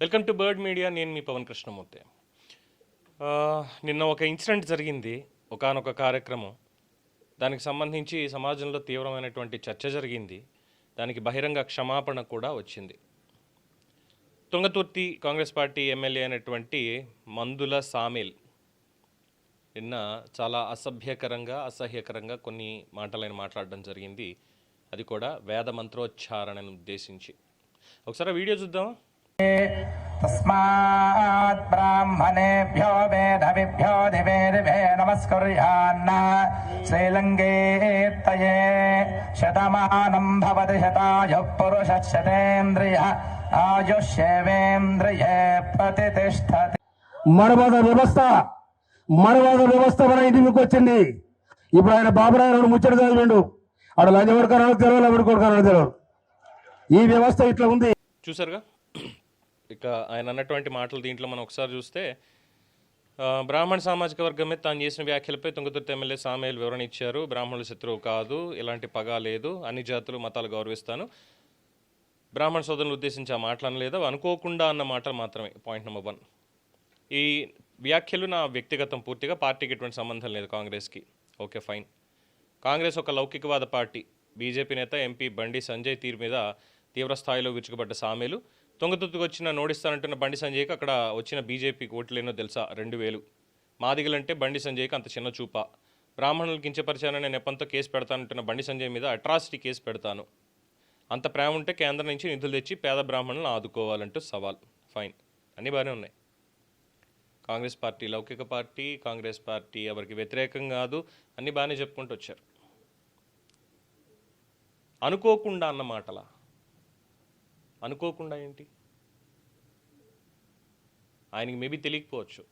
Welcome to bird media. నేను మీ పవన్ కృష్ణమూర్తి. నిన్న ఒక ఇన్సిడెంట్ జరిగింది, ఒకానొక కార్యక్రమం. దానికి సంబంధించి సమాజంలో తీవ్రమైనటువంటి చర్చ జరిగింది. దానికి బహిరంగ క్షమాపణ కూడా వచ్చింది. తుంగతుర్తి కాంగ్రెస్ పార్టీ ఎమ్మెల్యే అయినటువంటి మందుల సామేల్ నిన్న చాలా అసహ్యకరంగా కొన్ని మాటలను మాట్లాడడం జరిగింది. అది కూడా వేద మంత్రోచ్చారణను ఉద్దేశించి. ఒకసారి వీడియో చూద్దాం. తస్మాత్ బ్రాహ్మణేభ్యో వేదవిభ్యో దివే దివే నమస్కుర్యాన్న శ్రీలంకేత్తయే శతమానం భవతి శతాయుః పురుషः శతేంద్రియ ఆయుష్యేవేంద్రియే ప్రతిష్ఠతి. మరవాద వ్యవస్థ మన ఇంటికి వచ్చింది. ఇప్పుడు ఆయన బాబురావు ముచ్చట చదివిండు. ఆడు లంచ కొడుకున్నాడు తెలియదు, ఎవరు కొడుకున్నాడు తెలియదు. ఈ వ్యవస్థ ఇట్లా ఉంది. చూసారుగా ఇక ఆయన అన్నటువంటి మాటలు. దీంట్లో మనం ఒకసారి చూస్తే, బ్రాహ్మణ సామాజిక వర్గం మీద తాను చేసిన వ్యాఖ్యలపై తుంగతుర్తి ఎమ్మెల్యే సామేల్ వివరణ ఇచ్చారు. బ్రాహ్మణుల శత్రువు కాదు, ఎలాంటి పగ లేదు, అన్ని జాతులు మతాలు గౌరవిస్తాను, బ్రాహ్మణ సోదరులను ఉద్దేశించి ఆ మాటలను లేదా అనుకోకుండా అన్న మాటలు మాత్రమే. Point number 1. ఈ వ్యాఖ్యలు నా వ్యక్తిగతం, పూర్తిగా పార్టీకి ఎటువంటి సంబంధం లేదు కాంగ్రెస్కి. Okay, fine. కాంగ్రెస్ ఒక లౌకికవాద పార్టీ. బీజేపీ నేత ఎంపీ బండి సంజయ్ తీరు మీద తీవ్రస్థాయిలో విరుచుకుపడ్డ సామేలు తుంగతుర్తికి వచ్చిన నోడిస్తానంటున్న బండి సంజయ్కి అక్కడ వచ్చిన బీజేపీకి ఓట్లేనో తెలుసా? 2000. మాదిగలంటే బండి సంజయ్కి అంత చిన్న చూప. బ్రాహ్మణులు కించపరిచాననే నెపంతో కేసు పెడతానంటున్న బండి సంజయ్ మీద అట్రాసిటీ కేసు పెడతాను. అంత ప్రేమ ఉంటే కేంద్రం నుంచి నిధులు తెచ్చి పేద బ్రాహ్మణులను ఆదుకోవాలంటూ సవాల్. ఫైన్, అన్నీ బాగానే ఉన్నాయి. కాంగ్రెస్ పార్టీ లౌకిక పార్టీ, కాంగ్రెస్ పార్టీ ఎవరికి వ్యతిరేకం కాదు, అన్నీ బాగానే చెప్పుకుంటూ వచ్చారు. అనుకోకుండా అన్న మాటలా? అనుకోకుండా ఏంటి? ఆయనకి మేబీ తెలియకపోవచ్చు,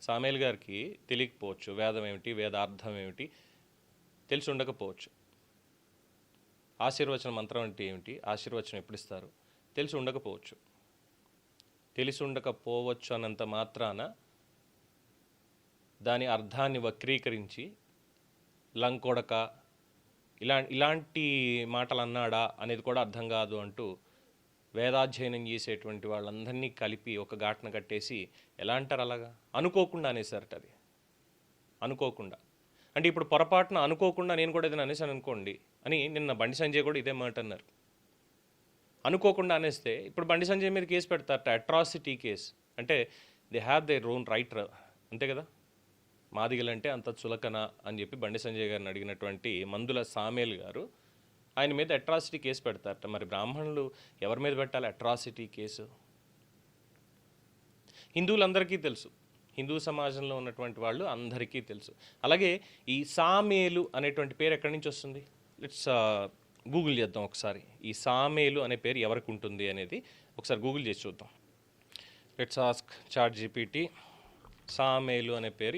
సామేల్ గారికి తెలియకపోవచ్చు వేదం ఏమిటి, వేదార్థం ఏమిటి తెలిసి ఉండకపోవచ్చు. ఆశీర్వచన మంత్రం అంటే ఏమిటి, ఆశీర్వచనం ఎప్పుడు ఇస్తారు తెలిసి ఉండకపోవచ్చు. తెలిసి ఉండకపోవచ్చు అన్నంత మాత్రాన దాని అర్థాన్ని వక్రీకరించి లంకొడక ఇలాంటి మాటలు అన్నాడా అనేది కూడా అర్థం కాదు అంటూ వేదాధ్యయనం చేసేటువంటి వాళ్ళందరినీ కలిపి ఒక ఘాటన కట్టేసి ఎలా అంటారు అలాగా? అనుకోకుండా అనేసారట. అది అనుకోకుండా అంటే ఇప్పుడు పొరపాటున అనుకోకుండా నేను కూడా ఏదైనా అనేసాను అనుకోండి అని నిన్న బండి సంజయ్ కూడా ఇదే మాట అన్నారు. అనుకోకుండా అనేస్తే ఇప్పుడు బండి సంజయ్ మీద కేసు పెడతారట, అట్రాసిటీ కేసు. అంటే they have their own right, అంతే కదా? మాదిగలంటే అంత చులకన అని చెప్పి బండి సంజయ్ గారిని అడిగినటువంటి మందుల సామేల్ గారు ఆయన మీద అట్రాసిటీ కేసు పెడతారట. మరి బ్రాహ్మణులు ఎవరి మీద పెట్టాలి అట్రాసిటీ కేసు? హిందువులందరికీ తెలుసు, హిందూ సమాజంలో ఉన్నటువంటి వాళ్ళు అందరికీ తెలుసు. అలాగే ఈ సామేలు అనేటువంటి పేరు ఎక్కడి నుంచి వస్తుంది? లెట్స్ గూగుల్ చేద్దాం ఒకసారి. ఈ సామేలు అనే పేరు ఎవరికి ఉంటుంది అనేది ఒకసారి గూగుల్ చేసి చూద్దాం. లెట్స్ ఆస్క్ చాట్ జీపీటీ, సామేలు అనే పేరు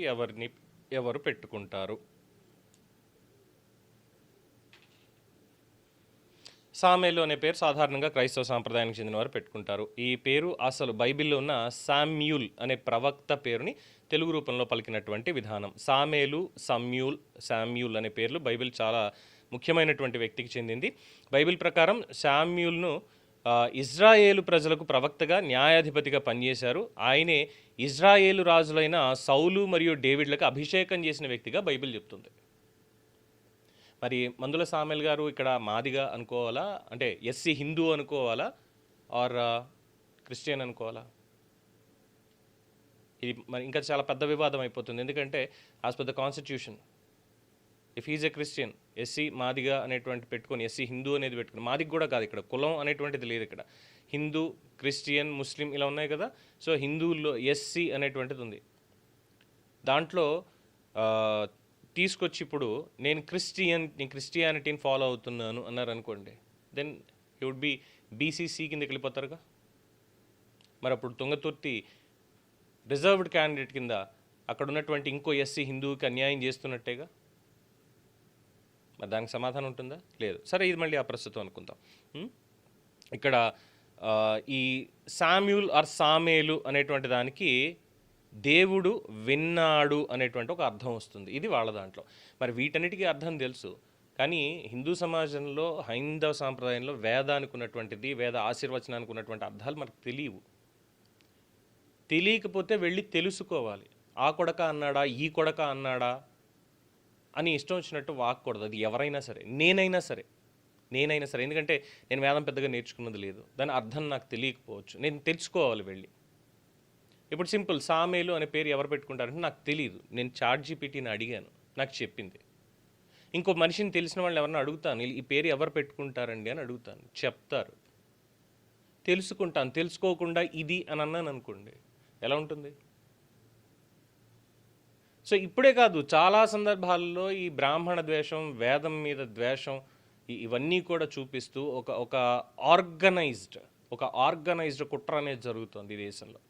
ఎవరు పెట్టుకుంటారు? సామేలు అనే పేరు సాధారణంగా క్రైస్తవ సాంప్రదాయానికి చెందిన వారు పెట్టుకుంటారు. ఈ పేరు అసలు బైబిల్లో ఉన్న శామ్యూల్ అనే ప్రవక్త పేరుని తెలుగు రూపంలో పలికినటువంటి విధానం. సామేలు, శామ్యూల్ అనే పేర్లు బైబిల్ చాలా ముఖ్యమైనటువంటి వ్యక్తికి చెందింది. బైబిల్ ప్రకారం శామ్యూల్ను ఇజ్రాయేలు ప్రజలకు ప్రవక్తగా, న్యాయాధిపతిగా పనిచేశారు. ఆయనే ఇజ్రాయేలు రాజులైన సౌలు మరియు డేవిడ్లకు అభిషేకం చేసిన వ్యక్తిగా బైబిల్ చెప్తుంది. మరి మందుల సామేల్ గారు ఇక్కడ మాదిగా అనుకోవాలా, అంటే ఎస్సీ హిందూ అనుకోవాలా, ఆర్ క్రిస్టియన్ అనుకోవాలా? ఇది మరి ఇంకా చాలా పెద్ద వివాదం అయిపోతుంది. ఎందుకంటే as per the constitution, if is a Christian, SC Madiga అనేటువంటి పెట్టుకొని, ఎస్సీ హిందూ అనేది పెట్టుకుని, మాదిగా కూడా కాదు ఇక్కడ, కులం అనేటువంటిది లేదు ఇక్కడ. హిందూ, క్రిస్టియన్, ముస్లిం ఇలా ఉన్నాయి కదా. సో హిందువుల్లో ఎస్సీ అనేటువంటిది ఉంది. దాంట్లో తీసుకొచ్చి ఇప్పుడు నేను క్రిస్టియానిటీని ఫాలో అవుతున్నాను అన్నారు అనుకోండి, then he would be BCC కిందకి వెళ్ళిపోతారుగా. మరి అప్పుడు తుంగతుర్తి రిజర్వ్డ్ క్యాండిడేట్ కింద అక్కడ ఉన్నటువంటి ఇంకో ఎస్సీ హిందువుకి అన్యాయం చేస్తున్నట్టేగా. మరి దానికి సమాధానం ఉంటుందా? లేదు. సరే, ఇది మళ్ళీ అప్రస్తుతం అనుకుందాం. ఇక్కడ ఈ శామ్యూల్ ఆర్ సామేలు అనేటువంటి దానికి దేవుడు విన్నాడు అనేటువంటి ఒక అర్థం వస్తుంది. ఇది వాళ్ళ దాంట్లో. మరి వీటన్నిటికీ అర్థం తెలుసు, కానీ హిందూ సమాజంలో, హైందవ సాంప్రదాయంలో వేదానికి ఉన్నటువంటిది, వేద ఆశీర్వచనానికి ఉన్నటువంటి అర్థాలు మనకు తెలియవు. తెలియకపోతే వెళ్ళి తెలుసుకోవాలి. ఆ కొడక అన్నాడా, ఈ కొడక అన్నాడా అని ఇష్టం వచ్చినట్టు వాక్కూడదు. అది ఎవరైనా సరే, నేనైనా సరే. ఎందుకంటే నేను వేదం పెద్దగా నేర్చుకున్నది లేదు. దాని అర్థం నాకు తెలియకపోవచ్చు. నేను తెలుసుకోవాలి వెళ్ళి. ఇప్పుడు సింపుల్, సామేలు అనే పేరు ఎవరు పెట్టుకుంటారంటే నాకు తెలియదు. నేను ChatGPTని అడిగాను, నాకు చెప్పింది. ఇంకో మనిషిని తెలిసిన వాళ్ళు ఎవరన్నా అడుగుతాను, ఈ పేరు ఎవరు పెట్టుకుంటారండి అని అడుగుతాను, చెప్తారు. తెలుసుకుంటాను. తెలుసుకోకుండా ఇది అని అన్నాను అనుకోండి, ఎలా ఉంటుంది? సో ఇప్పుడే కాదు, చాలా సందర్భాల్లో ఈ బ్రాహ్మణ ద్వేషం, వేదం మీద ద్వేషం, ఇవన్నీ కూడా చూపిస్తూ ఒక ఆర్గనైజ్డ్ కుట్ర అనేది జరుగుతుంది ఈ దేశంలో.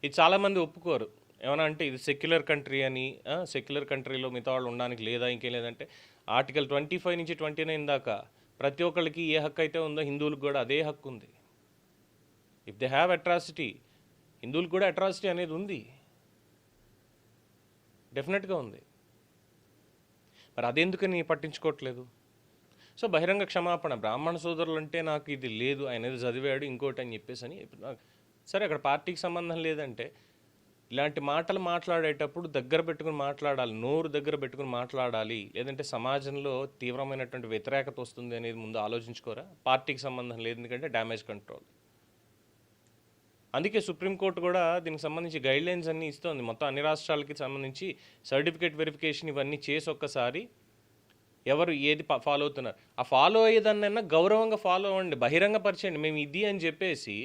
ఇది చాలామంది ఒప్పుకోరు. ఏమన్నా అంటే ఇది సెక్యులర్ కంట్రీ అని, సెక్యులర్ కంట్రీలో మిగతా వాళ్ళు ఉండడానికి లేదా, ఇంకేం లేదంటే ఆర్టికల్ 25 నుంచి 29 దాకా ప్రతి ఒక్కళ్ళకి ఏ హక్కు అయితే ఉందో హిందువులకు కూడా అదే హక్కు ఉంది. ఇఫ్ దే హ్యావ్ అట్రాసిటీ, హిందువులకు కూడా అట్రాసిటీ అనేది ఉంది, డెఫినెట్గా ఉంది. మరి అదెందుకని పట్టించుకోవట్లేదు? సో బహిరంగ క్షమాపణ, బ్రాహ్మణ సోదరులు అంటే నాకు ఇది లేదు, ఆయన ఏదో చదివాడు ఇంకోటి అని చెప్పేసి అని. సరే, అక్కడ పార్టీకి సంబంధం లేదంటే ఇలాంటి మాటలు మాట్లాడేటప్పుడు దగ్గర పెట్టుకుని మాట్లాడాలి, నోరు దగ్గర పెట్టుకుని మాట్లాడాలి. లేదంటే సమాజంలో తీవ్రమైనటువంటి వ్యతిరేకత వస్తుంది అనేది ముందు ఆలోచించుకోరా? పార్టీకి సంబంధం లేదు, ఎందుకంటే డ్యామేజ్ కంట్రోల్. అందుకే సుప్రీంకోర్టు కూడా దీనికి సంబంధించి గైడ్లైన్స్ అన్నీ ఇస్తుంది. మొత్తం అన్ని రాష్ట్రాలకి సంబంధించి సర్టిఫికేట్ వెరిఫికేషన్ ఇవన్నీ చేసి ఒక్కసారి ఎవరు ఏది ఫాలో అవుతున్నారు, ఆ ఫాలో అయ్యేదాన్నైనా గౌరవంగా ఫాలో అవ్వండి, బహిరంగపరచండి. మేము ఇది అని చెప్పేసి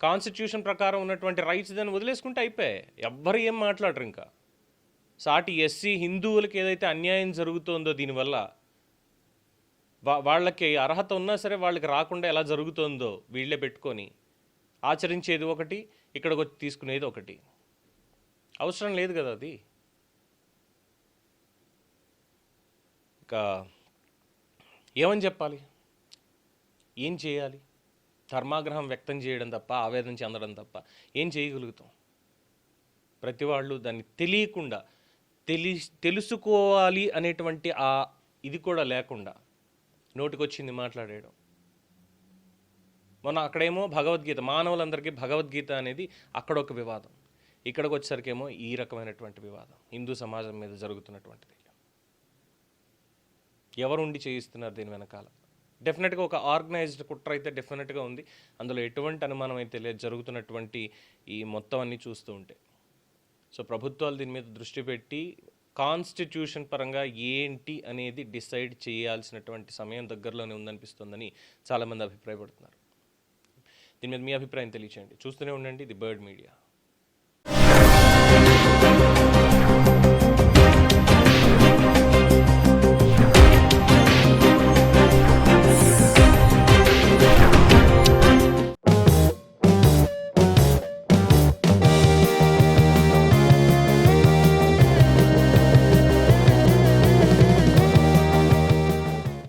కాన్స్టిట్యూషన్ ప్రకారం ఉన్నటువంటి రైట్స్ దాన్ని వదిలేసుకుంటే అయిపోయాయి. ఎవ్వరు ఏం మాట్లాడరు. ఇంకా సాటి ఎస్సీ హిందువులకి ఏదైతే అన్యాయం జరుగుతుందో దీనివల్ల, వాళ్ళకి అర్హత ఉన్నా సరే వాళ్ళకి రాకుండా ఎలా జరుగుతుందో వీళ్ళే పెట్టుకొని ఆచరించేది ఒకటి, ఇక్కడికి వచ్చి తీసుకునేది ఒకటి. అవసరం లేదు కదా అది. ఇంకా ఏమని చెప్పాలి, ఏం చేయాలి? ధర్మాగ్రహం వ్యక్తం చేయడం తప్ప, ఆవేదన చెందడం తప్ప ఏం చేయగలుగుతాం? ప్రతి వాళ్ళు దాన్ని తెలియకుండా, తెలుసుకోవాలి అనేటువంటి ఆ ఇది కూడా లేకుండా నోటికొచ్చింది మాట్లాడేయడం. మొన్న అక్కడేమో భగవద్గీత, మానవులందరికీ భగవద్గీత అనేది అక్కడ ఒక వివాదం, ఇక్కడికి వచ్చేసరికేమో ఈ రకమైనటువంటి వివాదం హిందూ సమాజం మీద జరుగుతున్నటువంటిది. ఎవరుండి చేయిస్తున్నారు దీని వెనకాల? డెఫినెట్గా ఒక ఆర్గనైజ్డ్ కుట్ర అయితే డెఫినెట్గా ఉంది. అందులో ఎటువంటి అనుమానం అయితే లేదు, జరుగుతున్నటువంటి ఈ మొత్తం అన్నీ చూస్తూ ఉంటే. సో ప్రభుత్వాలు దీని మీద దృష్టి పెట్టి కాన్స్టిట్యూషన్ పరంగా ఏంటి అనేది డిసైడ్ చేయాల్సినటువంటి సమయం దగ్గరలోనే ఉందనిపిస్తుందని చాలామంది అభిప్రాయపడుతున్నారు. దీని మీద మీ అభిప్రాయం తెలియచేయండి. చూస్తూనే ఉండండి ది బర్డ్ మీడియా.